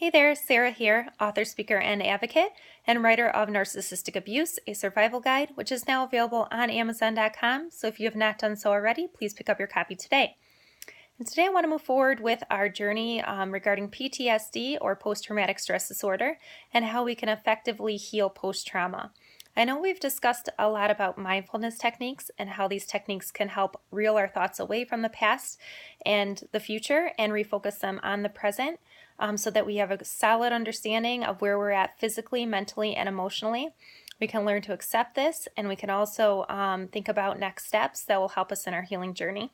Hey there, Sarah here, author, speaker, and advocate, and writer of Narcissistic Abuse, a Survival Guide, which is now available on Amazon.com. So if you have not done so already, please pick up your copy today. And today I want to move forward with our journey regarding PTSD, or post-traumatic stress disorder, and how we can effectively heal post-trauma. I know we've discussed a lot about mindfulness techniques and how these techniques can help reel our thoughts away from the past and the future and refocus them on the present, so that we have a solid understanding of where we're at physically, mentally, and emotionally. We can learn to accept this, and we can also think about next steps that will help us in our healing journey.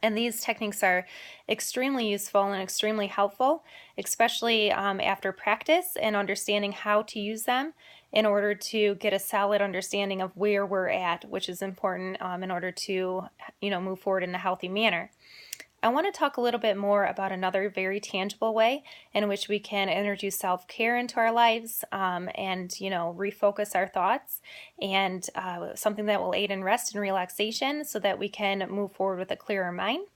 And these techniques are extremely useful and extremely helpful, especially after practice and understanding how to use them in order to get a solid understanding of where we're at, which is important in order to, move forward in a healthy manner. I want to talk a little bit more about another very tangible way in which we can introduce self-care into our lives and, refocus our thoughts, and something that will aid in rest and relaxation so that we can move forward with a clearer mind.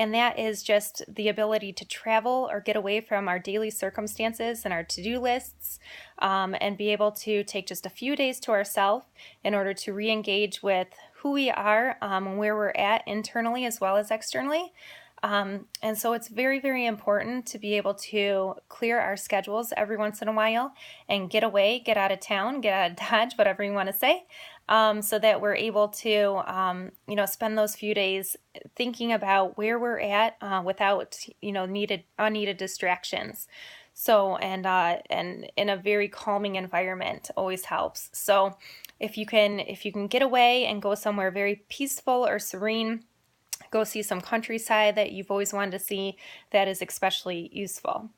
And that is just the ability to travel or get away from our daily circumstances and our to-do lists, and be able to take just a few days to ourselves in order to re-engage with who we are and where we're at internally as well as externally. And so it's very, very important to be able to clear our schedules every once in a while and get away, get out of town, get out of Dodge, whatever you want to say, so that we're able to, spend those few days thinking about where we're at without, unneeded distractions. So, and in a very calming environment always helps. So if you can get away and go somewhere very peaceful or serene, go see some countryside that you've always wanted to see, that is especially useful.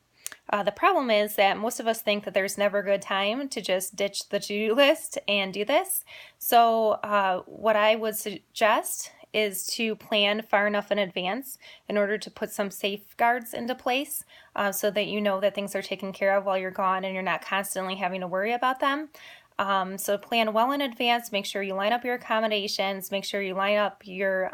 The problem is that most of us think that there's never a good time to just ditch the to-do list and do this. So what I would suggest is to plan far enough in advance in order to put some safeguards into place so that you know that things are taken care of while you're gone and you're not constantly having to worry about them. So plan well in advance. Make sure you line up your accommodations. Make sure you line up your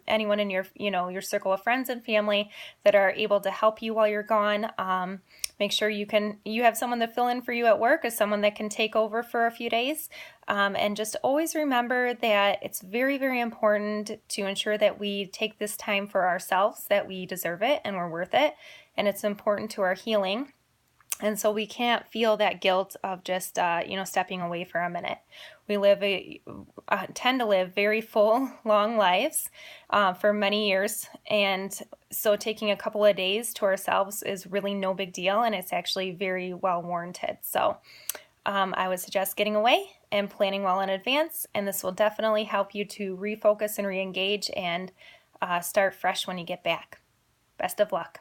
anyone in your your circle of friends and family that are able to help you while you're gone. Make sure you have someone to fill in for you at work, or someone that can take over for a few days. And just always remember that it's very, very important to ensure that we take this time for ourselves, that we deserve it and we're worth it, and it's important to our healing. And so we can't feel that guilt of just, stepping away for a minute. We tend to live very full, long lives for many years. And so taking a couple of days to ourselves is really no big deal. And it's actually very well warranted. So I would suggest getting away and planning well in advance. And this will definitely help you to refocus and re-engage and start fresh when you get back. Best of luck.